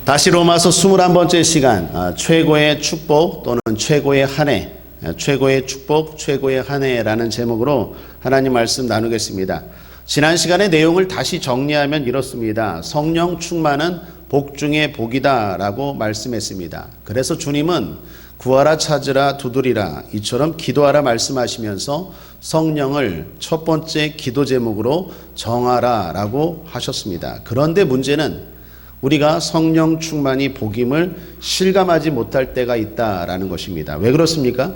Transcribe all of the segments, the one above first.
다시 로마서 21번째 시간, 최고의 축복 또는 최고의 한 해, 최고의 축복, 최고의 한 해라는 제목으로 하나님 말씀 나누겠습니다. 지난 시간의 내용을 다시 정리하면 이렇습니다. 성령 충만은 복 중에 복이다 라고 말씀했습니다. 그래서 주님은 구하라 찾으라 두드리라 이처럼 기도하라 말씀하시면서 성령을 첫 번째 기도 제목으로 정하라 라고 하셨습니다. 그런데 문제는 우리가 성령 충만이 복임을 실감하지 못할 때가 있다라는 것입니다. 왜 그렇습니까?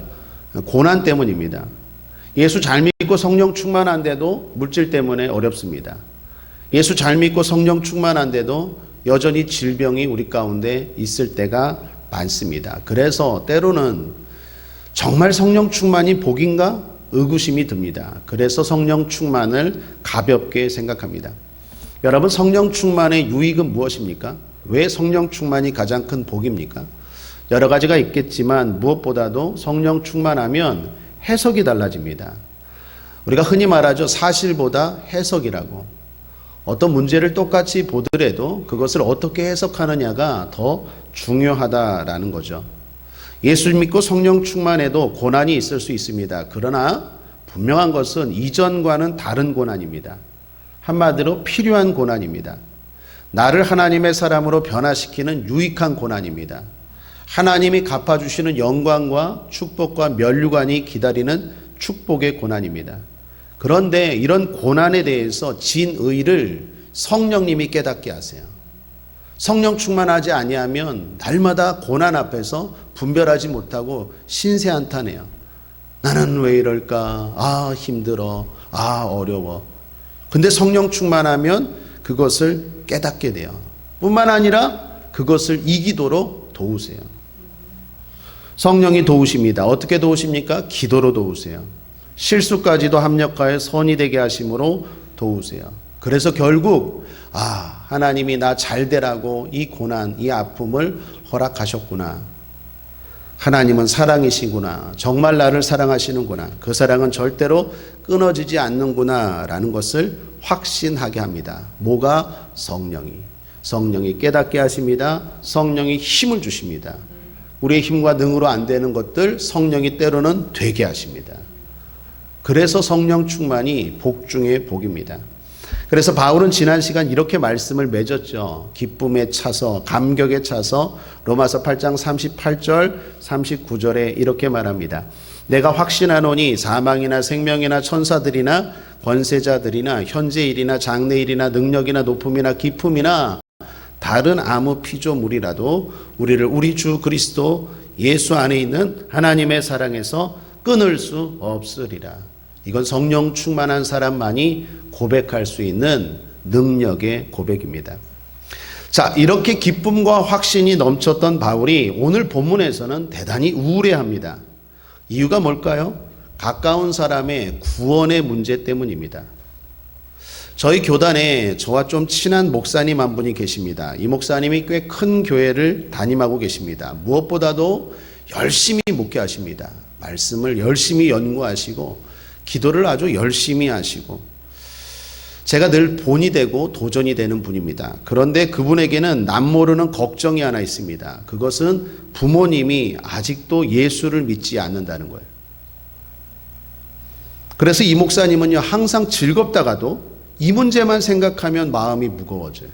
고난 때문입니다. 예수 잘 믿고 성령 충만한데도 물질 때문에 어렵습니다. 예수 잘 믿고 성령 충만한데도 여전히 질병이 우리 가운데 있을 때가 많습니다. 그래서 때로는 정말 성령 충만이 복인가? 의구심이 듭니다. 그래서 성령 충만을 가볍게 생각합니다. 여러분, 성령 충만의 유익은 무엇입니까? 왜 성령 충만이 가장 큰 복입니까? 여러 가지가 있겠지만 무엇보다도 성령 충만하면 해석이 달라집니다. 우리가 흔히 말하죠. 사실보다 해석이라고. 어떤 문제를 똑같이 보더라도 그것을 어떻게 해석하느냐가 더 중요하다라는 거죠. 예수 믿고 성령 충만해도 고난이 있을 수 있습니다. 그러나 분명한 것은 이전과는 다른 고난입니다. 한마디로 필요한 고난입니다. 나를 하나님의 사람으로 변화시키는 유익한 고난입니다. 하나님이 갚아주시는 영광과 축복과 면류관이 기다리는 축복의 고난입니다. 그런데 이런 고난에 대해서 진의를 성령님이 깨닫게 하세요. 성령 충만하지 아니하면 날마다 고난 앞에서 분별하지 못하고 신세한탄해요. 나는 왜 이럴까? 아, 힘들어. 아, 어려워. 근데 성령 충만하면 그것을 깨닫게 돼요. 뿐만 아니라 그것을 이기도록 도우세요. 성령이 도우십니다. 어떻게 도우십니까? 기도로 도우세요. 실수까지도 합력하여 선이 되게 하심으로 도우세요. 그래서 결국 하나님이 나 잘 되라고 이 고난, 이 아픔을 허락하셨구나. 하나님은 사랑이시구나. 정말 나를 사랑하시는구나. 그 사랑은 절대로 끊어지지 않는구나 라는 것을 확신하게 합니다. 뭐가? 성령이 깨닫게 하십니다. 성령이 힘을 주십니다. 우리의 힘과 능으로 안 되는 것들 성령이 때로는 되게 하십니다. 그래서 성령 충만이 복 중에 복입니다. 그래서 바울은 지난 시간 이렇게 말씀을 맺었죠. 기쁨에 차서, 감격에 차서 로마서 8장 38절 39절에 이렇게 말합니다. 내가 확신하노니 사망이나 생명이나 천사들이나 권세자들이나 현재일이나 장래일이나 능력이나 높음이나 깊음이나 다른 아무 피조물이라도 우리를 우리 주 그리스도 예수 안에 있는 하나님의 사랑에서 끊을 수 없으리라. 이건 성령 충만한 사람만이 고백할 수 있는 능력의 고백입니다. 자, 이렇게 기쁨과 확신이 넘쳤던 바울이 오늘 본문에서는 대단히 우울해합니다. 이유가 뭘까요? 가까운 사람의 구원의 문제 때문입니다. 저희 교단에 저와 좀 친한 목사님 한 분이 계십니다. 이 목사님이 꽤 큰 교회를 담임하고 계십니다. 무엇보다도 열심히 목회하십니다. 말씀을 열심히 연구하시고 기도를 아주 열심히 하시고 제가 늘 본이 되고 도전이 되는 분입니다. 그런데 그분에게는 남모르는 걱정이 하나 있습니다. 그것은 부모님이 아직도 예수를 믿지 않는다는 거예요. 그래서 이 목사님은요, 항상 즐겁다가도 이 문제만 생각하면 마음이 무거워져요.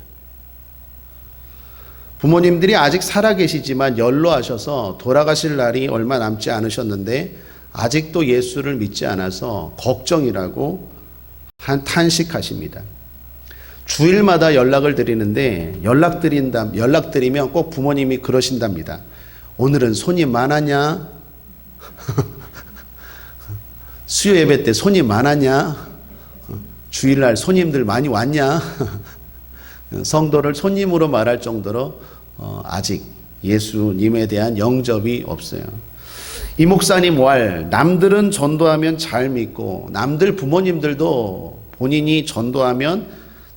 부모님들이 아직 살아계시지만 연로하셔서 돌아가실 날이 얼마 남지 않으셨는데 아직도 예수를 믿지 않아서 걱정이라고 탄식하십니다. 주일마다 연락을 드리는데 연락드리면 꼭 부모님이 그러신답니다. 오늘은 손님 많았냐? 수요 예배 때 손님 많았냐? 주일날 손님들 많이 왔냐? 성도를 손님으로 말할 정도로 아직 예수님에 대한 영접이 없어요. 이 목사님 왈, 남들은 전도하면 잘 믿고 남들 부모님들도 본인이 전도하면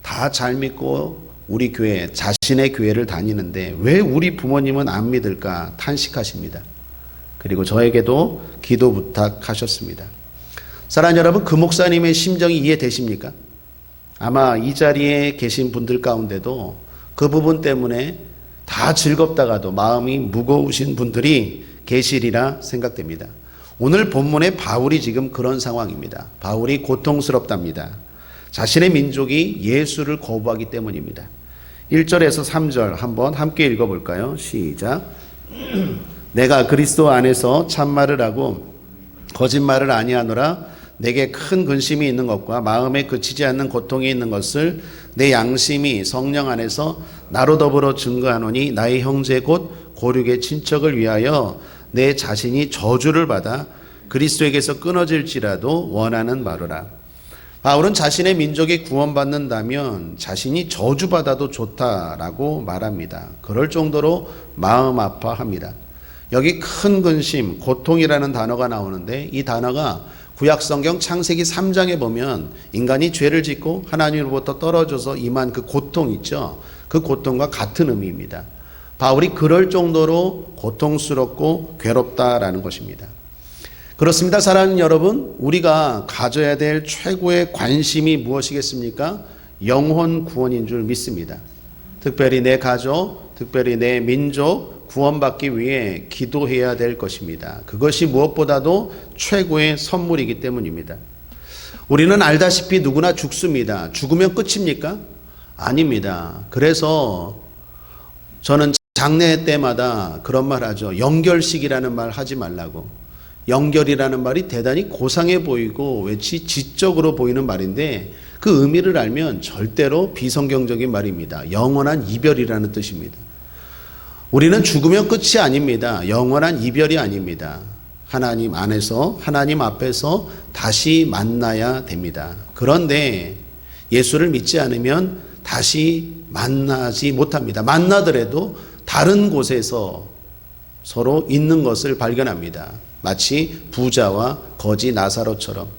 다 잘 믿고 우리 교회, 자신의 교회를 다니는데 왜 우리 부모님은 안 믿을까 탄식하십니다. 그리고 저에게도 기도 부탁하셨습니다. 사랑하는 여러분, 그 목사님의 심정이 이해되십니까? 아마 이 자리에 계신 분들 가운데도 그 부분 때문에 다 다 즐겁다가도 마음이 무거우신 분들이 계시리라 생각됩니다. 오늘 본문의 바울이 지금 그런 상황입니다. 바울이 고통스럽답니다. 자신의 민족이 예수를 거부하기 때문입니다. 1절에서 3절 한번 함께 읽어볼까요? 시작. 내가 그리스도 안에서 참말을 하고 거짓말을 아니하노라. 내게 큰 근심이 있는 것과 마음에 그치지 않는 고통이 있는 것을 내 양심이 성령 안에서 나로 더불어 증거하노니 나의 형제 곧 고륙의 친척을 위하여 내 자신이 저주를 받아 그리스도에게서 끊어질지라도 원하는 바로라. 바울은 자신의 민족이 구원받는다면 자신이 저주받아도 좋다라고 말합니다. 그럴 정도로 마음 아파합니다. 여기 큰 근심, 고통이라는 단어가 나오는데 이 단어가 구약성경 창세기 3장에 보면 인간이 죄를 짓고 하나님으로부터 떨어져서 임한 그 고통 있죠. 그 고통과 같은 의미입니다. 바울이 그럴 정도로 고통스럽고 괴롭다라는 것입니다. 그렇습니다. 사랑하는 여러분, 우리가 가져야 될 최고의 관심이 무엇이겠습니까? 영혼 구원인 줄 믿습니다. 특별히 내 가족, 특별히 내 민족 구원받기 위해 기도해야 될 것입니다. 그것이 무엇보다도 최고의 선물이기 때문입니다. 우리는 알다시피 누구나 죽습니다. 죽으면 끝입니까? 아닙니다. 그래서 저는 장례 때마다 그런 말 하죠. 연결식이라는 말 하지 말라고. 연결이라는 말이 대단히 고상해 보이고 왠지 지적으로 보이는 말인데 그 의미를 알면 절대로 비성경적인 말입니다. 영원한 이별이라는 뜻입니다. 우리는 죽으면 끝이 아닙니다. 영원한 이별이 아닙니다. 하나님 안에서 하나님 앞에서 다시 만나야 됩니다. 그런데 예수를 믿지 않으면 다시 만나지 못합니다. 만나더라도 다른 곳에서 서로 있는 것을 발견합니다. 마치 부자와 거지 나사로처럼.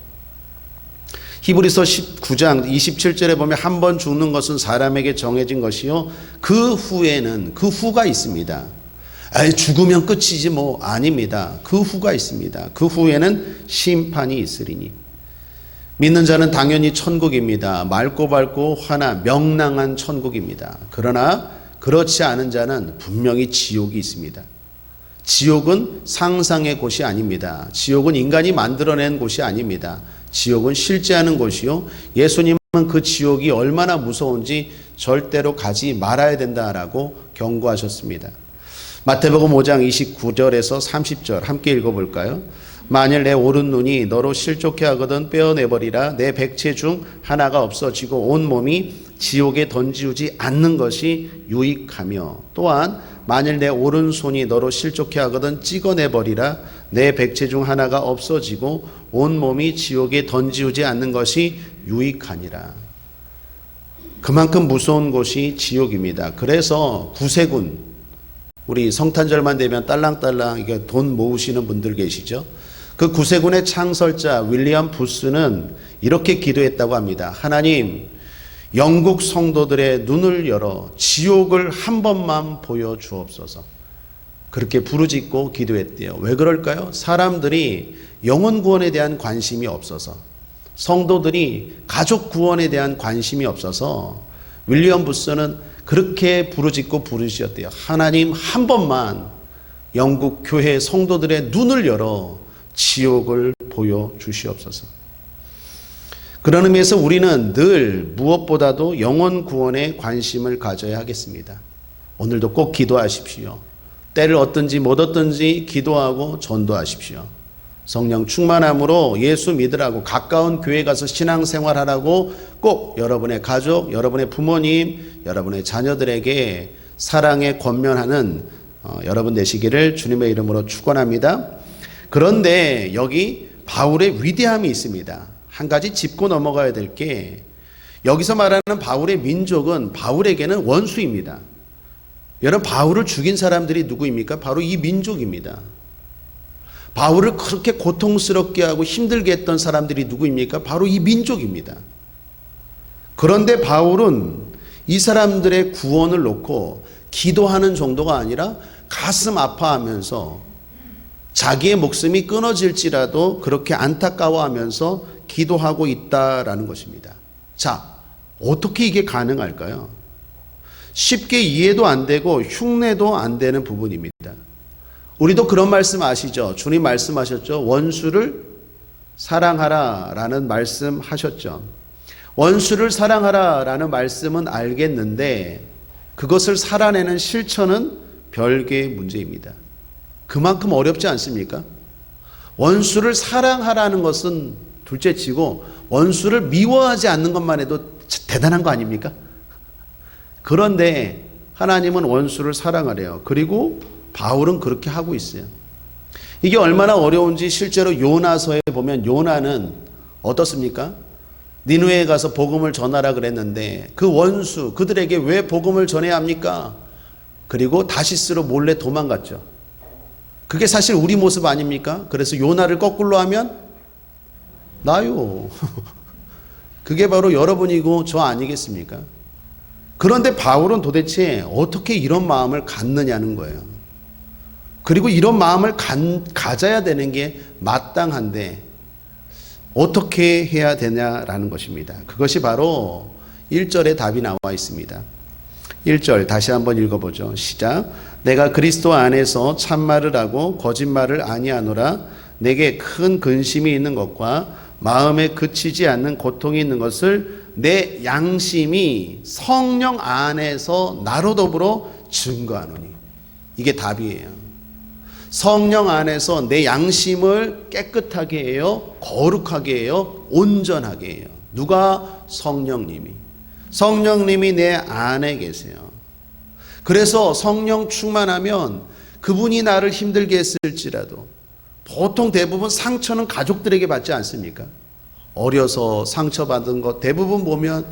히브리서 19장 27절에 보면 한 번 죽는 것은 사람에게 정해진 것이요 그 후에는 그 후가 있습니다. 죽으면 끝이지 뭐 아닙니다. 그 후가 있습니다. 그 후에는 심판이 있으리니. 믿는 자는 당연히 천국입니다. 맑고 밝고 환한 명랑한 천국입니다. 그러나 그렇지 않은 자는 분명히 지옥이 있습니다. 지옥은 상상의 곳이 아닙니다. 지옥은 인간이 만들어낸 곳이 아닙니다. 지옥은 실제하는 곳이요. 예수님은 그 지옥이 얼마나 무서운지 절대로 가지 말아야 된다라고 경고하셨습니다. 마태복음 5장 29절에서 30절 함께 읽어볼까요? 만일 내 오른 눈이 너로 실족해 하거든 빼어내버리라. 내 백체 중 하나가 없어지고 온 몸이 지옥에 던지우지 않는 것이 유익하며 또한 만일 내 오른손이 너로 실족해 하거든 찍어내버리라. 내 백체 중 하나가 없어지고 온 몸이 지옥에 던지우지 않는 것이 유익하니라. 그만큼 무서운 곳이 지옥입니다. 그래서 구세군, 우리 성탄절만 되면 딸랑딸랑 이게 돈 모으시는 분들 계시죠? 그 구세군의 창설자 윌리엄 부스는 이렇게 기도했다고 합니다. 하나님, 영국 성도들의 눈을 열어 지옥을 한 번만 보여주옵소서. 그렇게 부르짖고 기도했대요. 왜 그럴까요? 사람들이 영혼 구원에 대한 관심이 없어서, 성도들이 가족 구원에 대한 관심이 없어서 윌리엄 부스는 그렇게 부르짖고 부르짖었대요. 하나님, 한 번만 영국 교회 성도들의 눈을 열어 지옥을 보여주시옵소서. 그런 의미에서 우리는 늘 무엇보다도 영혼 구원에 관심을 가져야 하겠습니다. 오늘도 꼭 기도하십시오. 때를 얻든지 못 얻든지 기도하고 전도하십시오. 성령 충만함으로 예수 믿으라고, 가까운 교회 가서 신앙생활하라고 꼭 여러분의 가족, 여러분의 부모님, 여러분의 자녀들에게 사랑에 권면하는 여러분 되시기를 주님의 이름으로 축원합니다. 그런데 여기 바울의 위대함이 있습니다. 한 가지 짚고 넘어가야 될 게, 여기서 말하는 바울의 민족은 바울에게는 원수입니다. 여러분, 바울을 죽인 사람들이 누구입니까? 바로 이 민족입니다. 바울을 그렇게 고통스럽게 하고 힘들게 했던 사람들이 누구입니까? 바로 이 민족입니다. 그런데 바울은 이 사람들의 구원을 놓고 기도하는 정도가 아니라 가슴 아파하면서 자기의 목숨이 끊어질지라도 그렇게 안타까워하면서 기도하고 있다라는 것입니다. 자, 어떻게 이게 가능할까요? 쉽게 이해도 안 되고 흉내도 안 되는 부분입니다. 우리도 그런 말씀 아시죠? 주님 말씀하셨죠? 원수를 사랑하라 라는 말씀 하셨죠. 원수를 사랑하라 라는 말씀은 알겠는데 그것을 살아내는 실천은 별개의 문제입니다. 그만큼 어렵지 않습니까? 원수를 사랑하라는 것은 둘째치고 원수를 미워하지 않는 것만 해도 대단한 거 아닙니까? 그런데 하나님은 원수를 사랑하래요. 그리고 바울은 그렇게 하고 있어요. 이게 얼마나 어려운지 실제로 요나서에 보면 요나는 어떻습니까? 니느웨에 가서 복음을 전하라 그랬는데 그 원수 그들에게 왜 복음을 전해야 합니까? 그리고 다시스로 몰래 도망갔죠. 그게 사실 우리 모습 아닙니까? 그래서 요나를 거꾸로 하면 나요. 그게 바로 여러분이고 저 아니겠습니까? 그런데 바울은 도대체 어떻게 이런 마음을 갖느냐는 거예요. 그리고 이런 마음을 가져야 되는 게 마땅한데 어떻게 해야 되냐라는 것입니다. 그것이 바로 1절에 답이 나와 있습니다. 1절 다시 한번 읽어보죠. 시작. 내가 그리스도 안에서 참말을 하고 거짓말을 아니하노라. 내게 큰 근심이 있는 것과 마음에 그치지 않는 고통이 있는 것을 내 양심이 성령 안에서 나로 더불어 증거하노니. 이게 답이에요. 성령 안에서 내 양심을 깨끗하게 해요. 거룩하게 해요. 온전하게 해요. 누가? 성령님이. 성령님이 내 안에 계세요. 그래서 성령 충만하면 그분이 나를 힘들게 했을지라도 보통 대부분 상처는 가족들에게 받지 않습니까? 어려서 상처받은 것 대부분 보면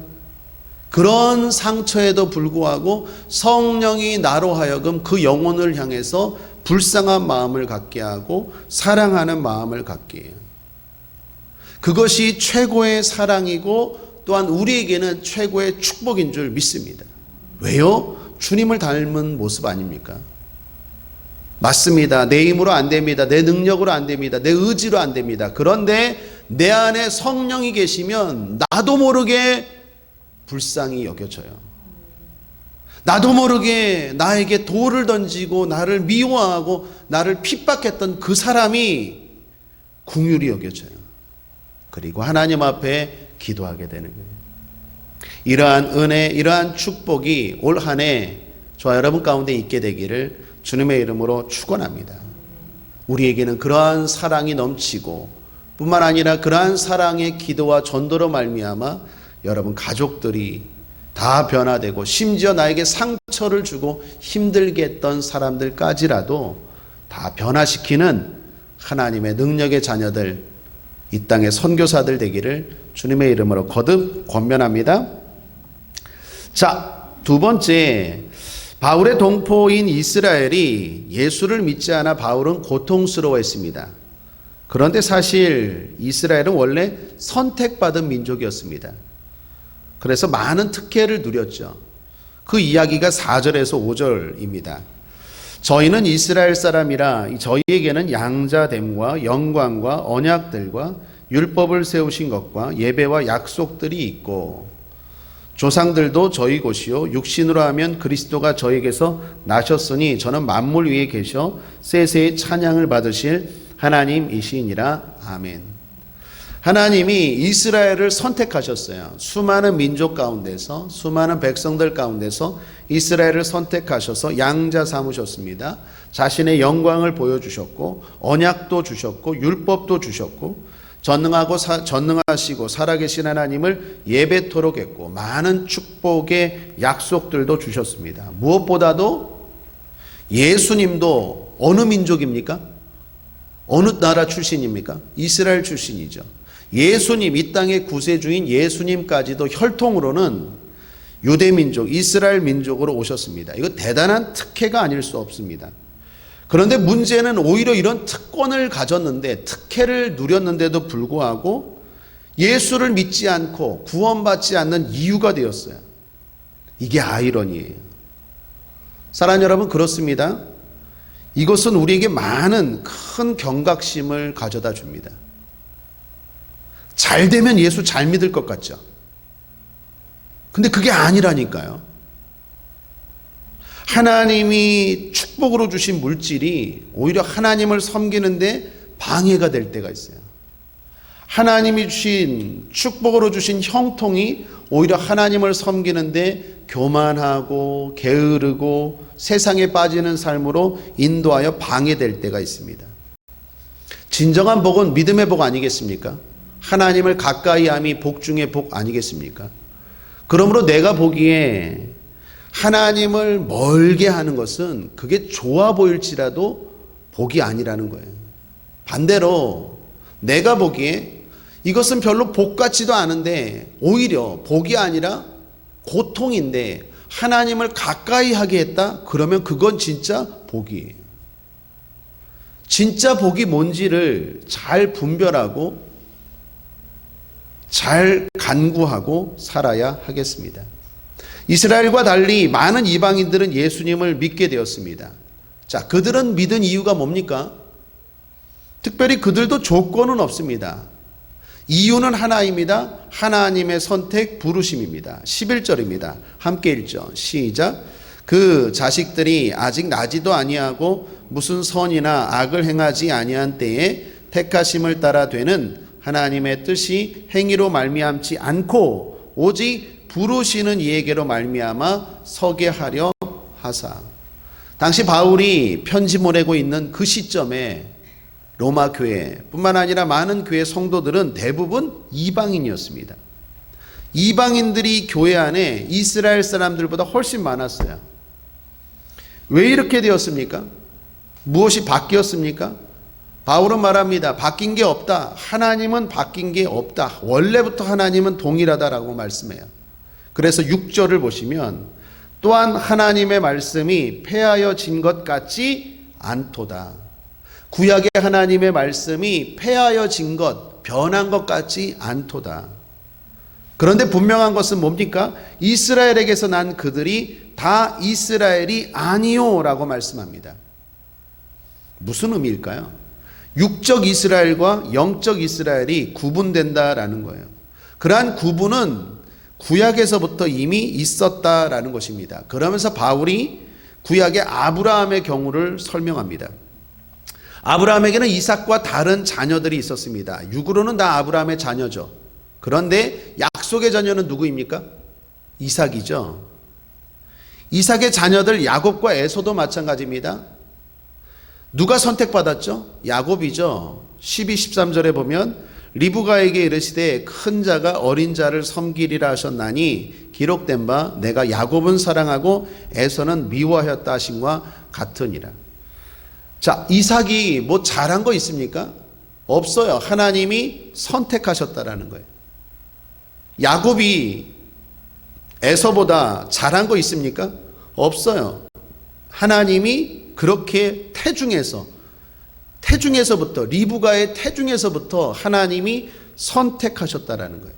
그런 상처에도 불구하고 성령이 나로 하여금 그 영혼을 향해서 불쌍한 마음을 갖게 하고 사랑하는 마음을 갖게 해요. 그것이 최고의 사랑이고 또한 우리에게는 최고의 축복인 줄 믿습니다. 왜요? 주님을 닮은 모습 아닙니까? 맞습니다. 내 힘으로 안 됩니다. 내 능력으로 안 됩니다. 내 의지로 안 됩니다. 그런데 내 안에 성령이 계시면 나도 모르게 불쌍히 여겨져요. 나도 모르게 나에게 돌을 던지고 나를 미워하고 나를 핍박했던 그 사람이 긍휼히 여겨져요. 그리고 하나님 앞에 기도하게 되는 거예요. 이러한 은혜, 이러한 축복이 올 한 해 저와 여러분 가운데 있게 되기를 주님의 이름으로 축원합니다. 우리에게는 그러한 사랑이 넘치고 뿐만 아니라 그러한 사랑의 기도와 전도로 말미암아 여러분 가족들이 다 변화되고 심지어 나에게 상처를 주고 힘들게 했던 사람들까지라도 다 변화시키는 하나님의 능력의 자녀들, 이 땅의 선교사들 되기를 주님의 이름으로 거듭 권면합니다. 자, 두 번째, 바울의 동포인 이스라엘이 예수를 믿지 않아 바울은 고통스러워했습니다. 그런데 사실 이스라엘은 원래 선택받은 민족이었습니다. 그래서 많은 특혜를 누렸죠. 그 이야기가 4절에서 5절입니다. 저희는 이스라엘 사람이라 저희에게는 양자됨과 영광과 언약들과 율법을 세우신 것과 예배와 약속들이 있고 조상들도 저희 곳이요 육신으로 하면 그리스도가 저에게서 나셨으니 저는 만물 위에 계셔 세세의 찬양을 받으실 하나님이시니라. 아멘. 하나님이 이스라엘을 선택하셨어요. 수많은 민족 가운데서, 수많은 백성들 가운데서 이스라엘을 선택하셔서 양자 삼으셨습니다. 자신의 영광을 보여주셨고 언약도 주셨고 율법도 주셨고 전능하시고 살아계신 하나님을 예배토록 했고 많은 축복의 약속들도 주셨습니다. 무엇보다도 예수님도 어느 민족입니까? 어느 나라 출신입니까? 이스라엘 출신이죠. 예수님, 이 땅의 구세주인 예수님까지도 혈통으로는 유대민족, 이스라엘 민족으로 오셨습니다. 이거 대단한 특혜가 아닐 수 없습니다. 그런데 문제는 오히려 이런 특권을 가졌는데, 특혜를 누렸는데도 불구하고 예수를 믿지 않고 구원받지 않는 이유가 되었어요. 이게 아이러니예요. 사랑하는 여러분, 그렇습니다. 이것은 우리에게 많은 큰 경각심을 가져다 줍니다. 잘 되면 예수 잘 믿을 것 같죠. 근데 그게 아니라니까요. 하나님이 축복으로 주신 물질이 오히려 하나님을 섬기는데 방해가 될 때가 있어요. 하나님이 주신 축복으로 주신 형통이 오히려 하나님을 섬기는데 교만하고 게으르고 세상에 빠지는 삶으로 인도하여 방해될 때가 있습니다. 진정한 복은 믿음의 복 아니겠습니까? 하나님을 가까이 함이 복 중의 복 아니겠습니까? 그러므로 내가 보기에 하나님을 멀게 하는 것은 그게 좋아 보일지라도 복이 아니라는 거예요. 반대로 내가 보기에 이것은 별로 복 같지도 않은데 오히려 복이 아니라 고통인데 하나님을 가까이 하게 했다? 그러면 그건 진짜 복이에요. 진짜 복이 뭔지를 잘 분별하고 잘 간구하고 살아야 하겠습니다. 이스라엘과 달리 많은 이방인들은 예수님을 믿게 되었습니다. 자, 그들은 믿은 이유가 뭡니까? 특별히 그들도 조건은 없습니다. 이유는 하나입니다. 하나님의 선택, 부르심입니다. 11절입니다. 함께 읽죠. 시작. 그 자식들이 아직 나지도 아니하고 무슨 선이나 악을 행하지 아니한 때에 택하심을 따라 되는 하나님의 뜻이 행위로 말미암지 않고 오직 부르시는 이에게로 말미암아 서게 하려 하사. 당시 바울이 편지 보내고 있는 그 시점에 로마 교회뿐만 아니라 많은 교회 성도들은 대부분 이방인이었습니다. 이방인들이 교회 안에 이스라엘 사람들보다 훨씬 많았어요. 왜 이렇게 되었습니까? 무엇이 바뀌었습니까? 바울은 말합니다. 바뀐 게 없다. 하나님은 바뀐 게 없다. 원래부터 하나님은 동일하다라고 말씀해요. 그래서 6절을 보시면 또한 하나님의 말씀이 폐하여진 것 같지 않도다. 구약의 하나님의 말씀이 폐하여진 것, 변한 것 같지 않도다. 그런데 분명한 것은 뭡니까? 이스라엘에게서 난 그들이 다 이스라엘이 아니요 라고 말씀합니다. 무슨 의미일까요? 육적 이스라엘과 영적 이스라엘이 구분된다라는 거예요. 그러한 구분은 구약에서부터 이미 있었다라는 것입니다. 그러면서 바울이 구약의 아브라함의 경우를 설명합니다. 아브라함에게는 이삭과 다른 자녀들이 있었습니다. 육으로는 다 아브라함의 자녀죠. 그런데 약속의 자녀는 누구입니까? 이삭이죠. 이삭의 자녀들 야곱과 에서도 마찬가지입니다. 누가 선택받았죠? 야곱이죠. 12, 13절에 보면 리브가에게 이르시되 큰 자가 어린 자를 섬기리라 하셨나니 기록된 바 내가 야곱은 사랑하고 에서는 미워하였다 하심과 같으니라. 자, 이삭이 뭐 잘한 거 있습니까? 없어요. 하나님이 선택하셨다라는 거예요. 야곱이 에서보다 잘한 거 있습니까? 없어요. 하나님이 그렇게 태중에서부터 리브가의 태중에서부터 하나님이 선택하셨다라는 거예요.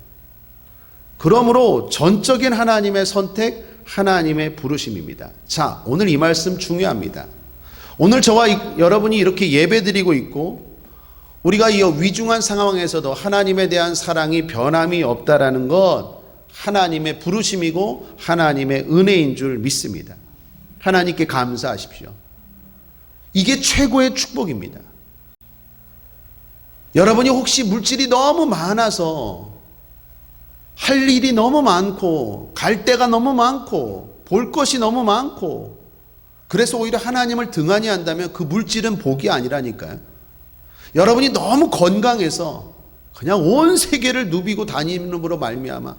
그러므로 전적인 하나님의 선택, 하나님의 부르심입니다. 자, 오늘 이 말씀 중요합니다. 오늘 저와 여러분이 이렇게 예배드리고 있고 우리가 이 위중한 상황에서도 하나님에 대한 사랑이 변함이 없다라는 것 하나님의 부르심이고 하나님의 은혜인 줄 믿습니다. 하나님께 감사하십시오. 이게 최고의 축복입니다. 여러분이 혹시 물질이 너무 많아서 할 일이 너무 많고 갈 데가 너무 많고 볼 것이 너무 많고 그래서 오히려 하나님을 등한히 한다면 그 물질은 복이 아니라니까요. 여러분이 너무 건강해서 그냥 온 세계를 누비고 다니는으로 말미암아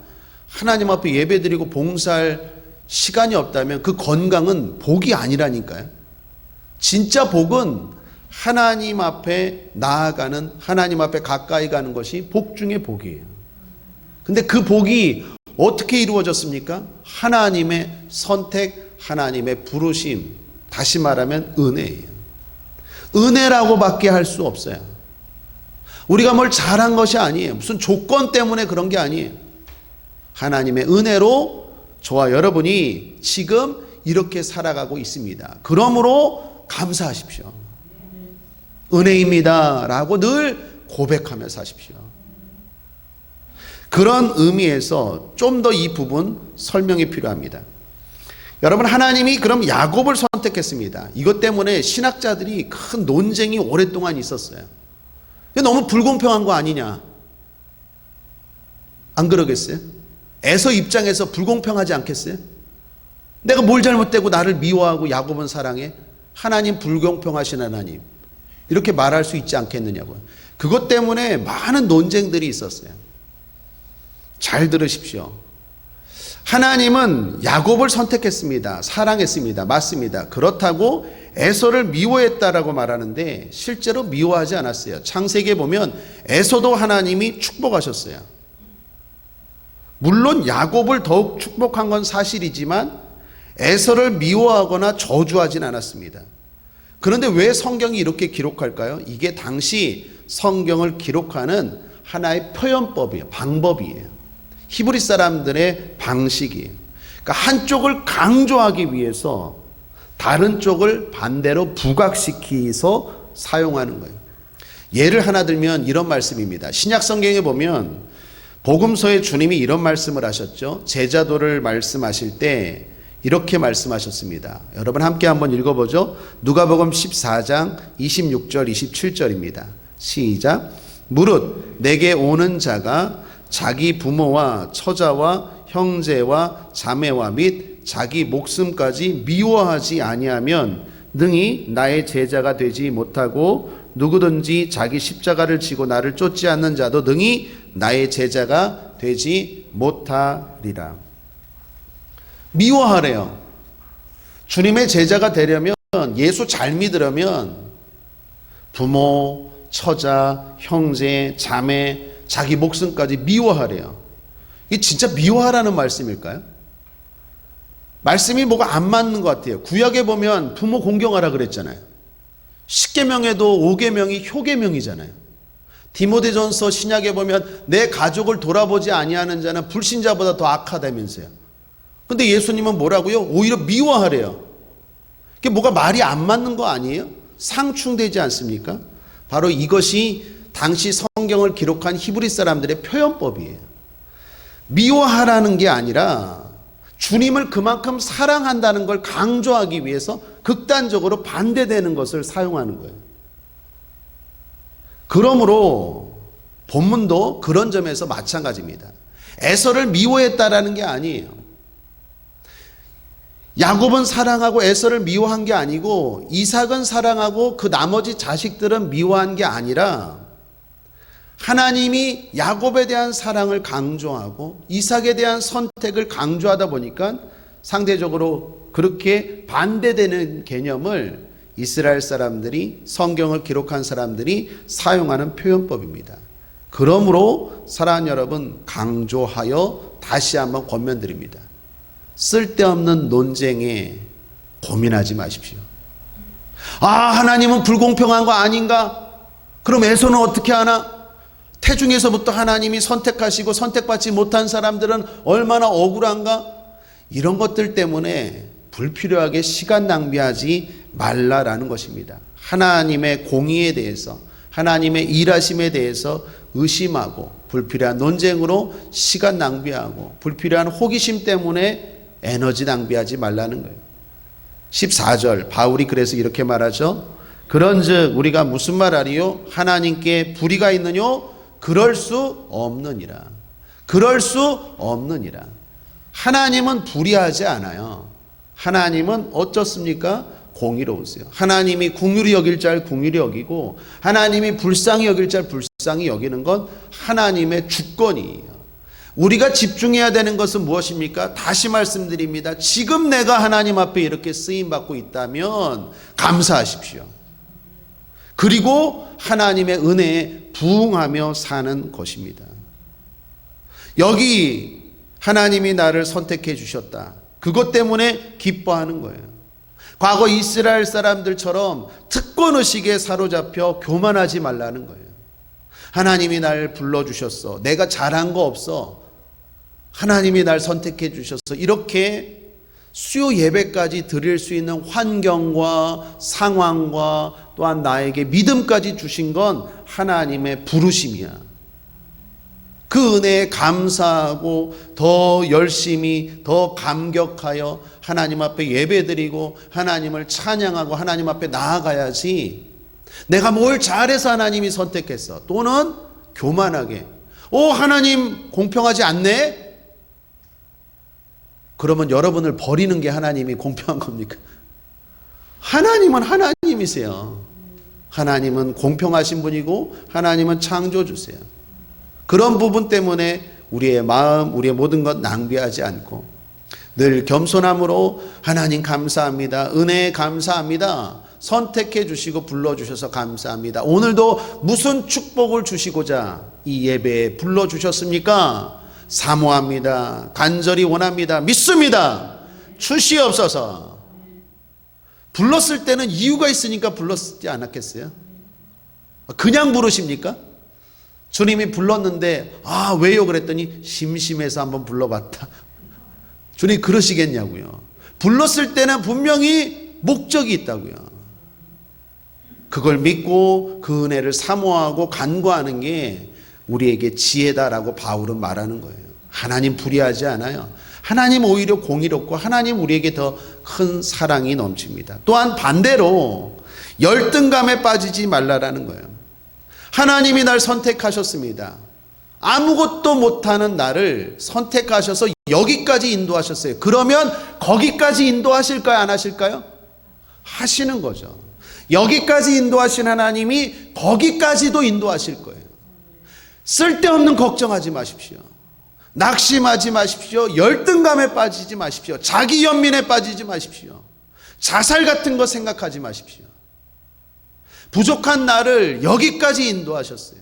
하나님 앞에 예배드리고 봉사할 시간이 없다면 그 건강은 복이 아니라니까요. 진짜 복은 하나님 앞에 나아가는, 하나님 앞에 가까이 가는 것이 복 중의 복이에요. 근데 그 복이 어떻게 이루어졌습니까? 하나님의 선택, 하나님의 부르심, 다시 말하면 은혜예요. 은혜라고 밖에 할 수 없어요. 우리가 뭘 잘한 것이 아니에요. 무슨 조건 때문에 그런 게 아니에요. 하나님의 은혜로 저와 여러분이 지금 이렇게 살아가고 있습니다. 그러므로 감사하십시오. 은혜입니다 라고 늘 고백하며 사십시오. 그런 의미에서 좀 더 이 부분 설명이 필요합니다. 여러분, 하나님이 그럼 야곱을 선택했습니다. 이것 때문에 신학자들이 큰 논쟁이 오랫동안 있었어요. 너무 불공평한 거 아니냐? 안 그러겠어요? 에서 입장에서 불공평하지 않겠어요? 내가 뭘 잘못되고 나를 미워하고 야곱은 사랑해? 하나님 불공평하신 하나님, 이렇게 말할 수 있지 않겠느냐고요. 그것 때문에 많은 논쟁들이 있었어요. 잘 들으십시오. 하나님은 야곱을 선택했습니다. 사랑했습니다. 맞습니다. 그렇다고 에서를 미워했다라고 말하는데 실제로 미워하지 않았어요. 창세기에 보면 에서도 하나님이 축복하셨어요. 물론 야곱을 더욱 축복한 건 사실이지만 에서를 미워하거나 저주하진 않았습니다. 그런데 왜 성경이 이렇게 기록할까요? 이게 당시 성경을 기록하는 하나의 표현법이에요. 방법이에요. 히브리 사람들의 방식이에요. 그러니까 한쪽을 강조하기 위해서 다른 쪽을 반대로 부각시켜서 사용하는 거예요. 예를 하나 들면 이런 말씀입니다. 신약 성경에 보면 복음서에 주님이 이런 말씀을 하셨죠. 제자도를 말씀하실 때 이렇게 말씀하셨습니다. 여러분 함께 한번 읽어보죠. 누가복음 14장 26절 27절입니다. 시작. 무릇 내게 오는 자가 자기 부모와 처자와 형제와 자매와 및 자기 목숨까지 미워하지 아니하면 능히 나의 제자가 되지 못하고 누구든지 자기 십자가를 지고 나를 쫓지 않는 자도 능히 나의 제자가 되지 못하리라. 미워하래요. 주님의 제자가 되려면, 예수 잘 믿으려면 부모, 처자, 형제, 자매, 자기 목숨까지 미워하래요. 이게 진짜 미워하라는 말씀일까요? 말씀이 뭐가 안 맞는 것 같아요. 구약에 보면 부모 공경하라 그랬잖아요. 십계명에도 5계명이 효계명이잖아요. 디모데전서 신약에 보면 내 가족을 돌아보지 아니하는 자는 불신자보다 더 악하다면서요. 근데 예수님은 뭐라고요? 오히려 미워하래요. 그게 뭐가 말이 안 맞는 거 아니에요? 상충되지 않습니까? 바로 이것이 당시 성경을 기록한 히브리 사람들의 표현법이에요. 미워하라는 게 아니라 주님을 그만큼 사랑한다는 걸 강조하기 위해서 극단적으로 반대되는 것을 사용하는 거예요. 그러므로 본문도 그런 점에서 마찬가지입니다. 에서를 미워했다라는 게 아니에요. 야곱은 사랑하고 에서를 미워한 게 아니고 이삭은 사랑하고 그 나머지 자식들은 미워한 게 아니라 하나님이 야곱에 대한 사랑을 강조하고 이삭에 대한 선택을 강조하다 보니까 상대적으로 그렇게 반대되는 개념을 이스라엘 사람들이, 성경을 기록한 사람들이 사용하는 표현법입니다. 그러므로 사랑하는 여러분, 강조하여 다시 한번 권면드립니다. 쓸데없는 논쟁에 고민하지 마십시오. 하나님은 불공평한 거 아닌가? 그럼 에서는 어떻게 하나? 태중에서부터 하나님이 선택하시고 선택받지 못한 사람들은 얼마나 억울한가? 이런 것들 때문에 불필요하게 시간 낭비하지 말라라는 것입니다. 하나님의 공의에 대해서, 하나님의 일하심에 대해서 의심하고 불필요한 논쟁으로 시간 낭비하고 불필요한 호기심 때문에 에너지 낭비하지 말라는 거예요. 14절 바울이 그래서 이렇게 말하죠. 그런즉 우리가 무슨 말하리요? 하나님께 불의가 있느뇨? 그럴 수 없느니라. 그럴 수 없느니라. 하나님은 불의하지 않아요. 하나님은 어떻습니까? 공의로우세요. 하나님이 긍휼히 여길 자 긍휼히 여기고 하나님이 불쌍히 여길 자 불쌍히 여기는 건 하나님의 주권이에요. 우리가 집중해야 되는 것은 무엇입니까? 다시 말씀드립니다. 지금 내가 하나님 앞에 이렇게 쓰임받고 있다면 감사하십시오. 그리고 하나님의 은혜에 부응하며 사는 것입니다. 여기 하나님이 나를 선택해 주셨다. 그것 때문에 기뻐하는 거예요. 과거 이스라엘 사람들처럼 특권의식에 사로잡혀 교만하지 말라는 거예요. 하나님이 날 불러주셨어. 내가 잘한 거 없어. 하나님이 날 선택해 주셨어. 이렇게 수요 예배까지 드릴 수 있는 환경과 상황과 또한 나에게 믿음까지 주신 건 하나님의 부르심이야. 그 은혜에 감사하고 더 열심히 더 감격하여 하나님 앞에 예배드리고 하나님을 찬양하고 하나님 앞에 나아가야지, 내가 뭘 잘해서 하나님이 선택했어, 또는 교만하게 하나님 공평하지 않네? 그러면 여러분을 버리는 게 하나님이 공평한 겁니까? 하나님은 하나님이세요. 하나님은 공평하신 분이고 하나님은 창조주세요. 그런 부분 때문에 우리의 마음, 우리의 모든 것 낭비하지 않고 늘 겸손함으로 하나님 감사합니다, 은혜에 감사합니다, 선택해 주시고 불러주셔서 감사합니다, 오늘도 무슨 축복을 주시고자 이 예배에 불러주셨습니까? 사모합니다, 간절히 원합니다, 믿습니다, 주시옵소서. 불렀을 때는 이유가 있으니까 불렀지 않았겠어요? 그냥 부르십니까? 주님이 불렀는데 왜요? 그랬더니 심심해서 한번 불러봤다. 주님 그러시겠냐고요. 불렀을 때는 분명히 목적이 있다고요. 그걸 믿고 그 은혜를 사모하고 간구하는 게 우리에게 지혜다라고 바울은 말하는 거예요. 하나님 불의하지 않아요. 하나님 오히려 공의롭고 하나님 우리에게 더 큰 사랑이 넘칩니다. 또한 반대로 열등감에 빠지지 말라라는 거예요. 하나님이 날 선택하셨습니다. 아무것도 못하는 나를 선택하셔서 여기까지 인도하셨어요. 그러면 거기까지 인도하실까요? 안 하실까요? 하시는 거죠. 여기까지 인도하신 하나님이 거기까지도 인도하실 거예요. 쓸데없는 걱정하지 마십시오. 낙심하지 마십시오. 열등감에 빠지지 마십시오. 자기 연민에 빠지지 마십시오. 자살 같은 거 생각하지 마십시오. 부족한 나를 여기까지 인도하셨어요.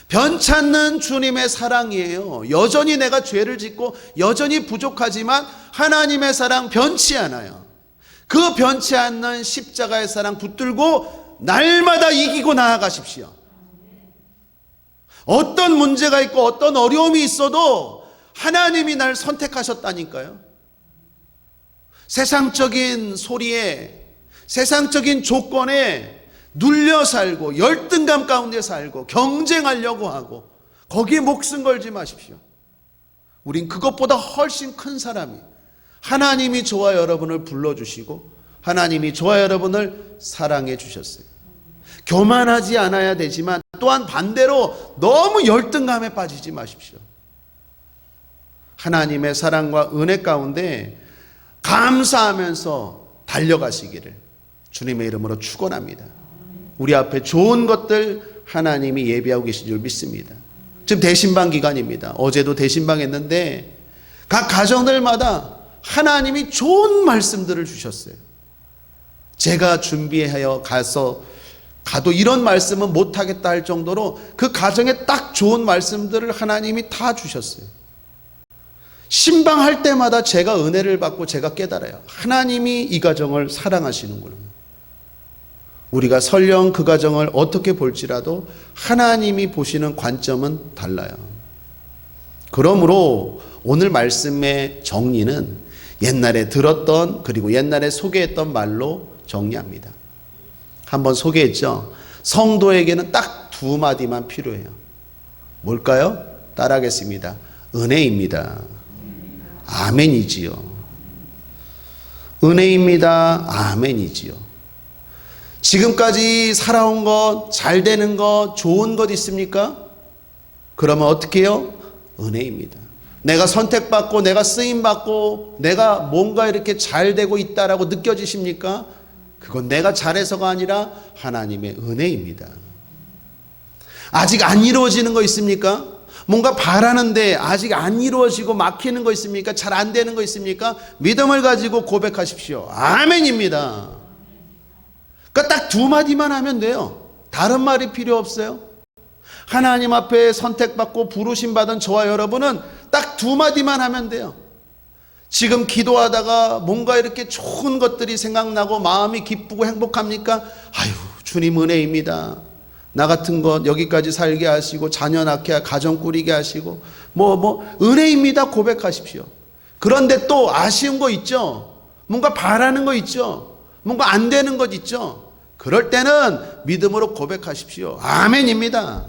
변찮는 주님의 사랑이에요. 여전히 내가 죄를 짓고 여전히 부족하지만 하나님의 사랑 변치 않아요. 그 변치 않는 십자가의 사랑 붙들고 날마다 이기고 나아가십시오. 어떤 문제가 있고 어떤 어려움이 있어도 하나님이 날 선택하셨다니까요. 세상적인 소리에, 세상적인 조건에 눌려 살고 열등감 가운데 살고 경쟁하려고 하고 거기에 목숨 걸지 마십시오. 우린 그것보다 훨씬 큰 사람이, 하나님이 저와 여러분을 불러주시고 하나님이 저와 여러분을 사랑해 주셨어요. 교만하지 않아야 되지만 또한 반대로 너무 열등감에 빠지지 마십시오. 하나님의 사랑과 은혜 가운데 감사하면서 달려가시기를 주님의 이름으로 축원합니다. 우리 앞에 좋은 것들 하나님이 예비하고 계신 줄 믿습니다. 지금 대신방 기간입니다. 어제도 대신방 했는데 각 가정들마다 하나님이 좋은 말씀들을 주셨어요. 제가 준비하여 가도 이런 말씀은 못하겠다 할 정도로 그 가정에 딱 좋은 말씀들을 하나님이 다 주셨어요. 신방할 때마다 제가 은혜를 받고 제가 깨달아요. 하나님이 이 가정을 사랑하시는구나. 우리가 설령 그 가정을 어떻게 볼지라도 하나님이 보시는 관점은 달라요. 그러므로 오늘 말씀의 정리는 옛날에 들었던 그리고 옛날에 소개했던 말로 정리합니다. 한번 소개했죠. 성도에게는 딱 두 마디만 필요해요. 뭘까요? 따라하겠습니다. 은혜입니다. 아멘이지요. 은혜입니다. 아멘이지요. 지금까지 살아온 것, 잘 되는 것, 좋은 것 있습니까? 그러면 어떻게 해요? 은혜입니다. 내가 선택받고 내가 쓰임받고 내가 뭔가 이렇게 잘 되고 있다라고 느껴지십니까? 그건 내가 잘해서가 아니라 하나님의 은혜입니다. 아직 안 이루어지는 거 있습니까? 뭔가 바라는데 아직 안 이루어지고 막히는 거 있습니까? 잘 안 되는 거 있습니까? 믿음을 가지고 고백하십시오. 아멘입니다. 그러니까 딱 두 마디만 하면 돼요. 다른 말이 필요 없어요. 하나님 앞에 선택받고 부르심 받은 저와 여러분은 딱 두 마디만 하면 돼요. 지금 기도하다가 뭔가 이렇게 좋은 것들이 생각나고 마음이 기쁘고 행복합니까? 아유, 주님 은혜입니다. 나 같은 것 여기까지 살게 하시고 자녀 낳게 가정 꾸리게 하시고 은혜입니다. 고백하십시오. 그런데 또 아쉬운 거 있죠. 뭔가 바라는 거 있죠. 뭔가 안 되는 것 있죠. 그럴 때는 믿음으로 고백하십시오. 아멘입니다.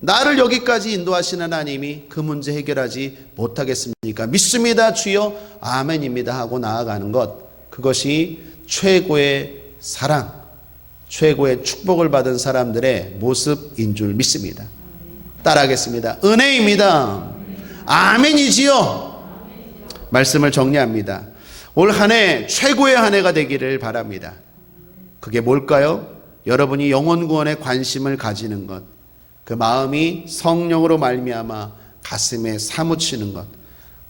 나를 여기까지 인도하시는 하나님이 그 문제 해결하지 못하겠습니까? 믿습니다 주여, 아멘입니다 하고 나아가는 것, 그것이 최고의 사랑, 최고의 축복을 받은 사람들의 모습인 줄 믿습니다. 따라하겠습니다. 은혜입니다. 아멘이지요. 말씀을 정리합니다. 올 한 해 최고의 한 해가 되기를 바랍니다. 그게 뭘까요? 여러분이 영혼 구원에 관심을 가지는 것, 그 마음이 성령으로 말미암아 가슴에 사무치는 것,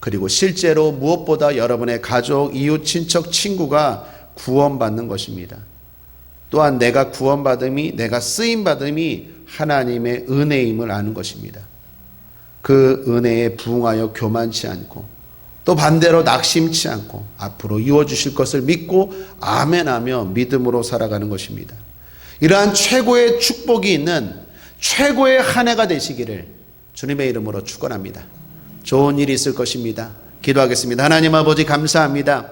그리고 실제로 무엇보다 여러분의 가족, 이웃, 친척, 친구가 구원받는 것입니다. 또한 내가 구원받음이, 내가 쓰임받음이 하나님의 은혜임을 아는 것입니다. 그 은혜에 부응하여 교만치 않고 또 반대로 낙심치 않고 앞으로 이루어주실 것을 믿고 아멘하며 믿음으로 살아가는 것입니다. 이러한 최고의 축복이 있는 최고의 한 해가 되시기를 주님의 이름으로 축원합니다. 좋은 일이 있을 것입니다. 기도하겠습니다. 하나님 아버지 감사합니다.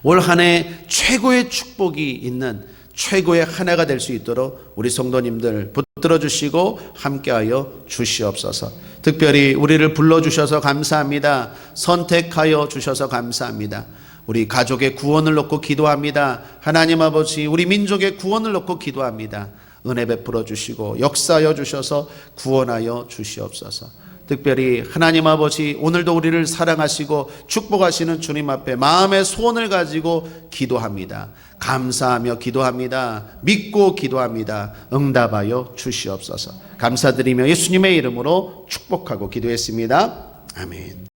올 한 해 최고의 축복이 있는 최고의 한 해가 될 수 있도록 우리 성도님들 붙들어 주시고 함께하여 주시옵소서. 특별히 우리를 불러주셔서 감사합니다. 선택하여 주셔서 감사합니다. 우리 가족의 구원을 놓고 기도합니다. 하나님 아버지, 우리 민족의 구원을 놓고 기도합니다. 은혜 베풀어 주시고 역사하여 주셔서 구원하여 주시옵소서. 특별히 하나님 아버지, 오늘도 우리를 사랑하시고 축복하시는 주님 앞에 마음의 소원을 가지고 기도합니다. 감사하며 기도합니다. 믿고 기도합니다. 응답하여 주시옵소서. 감사드리며 예수님의 이름으로 축복하고 기도했습니다. 아멘.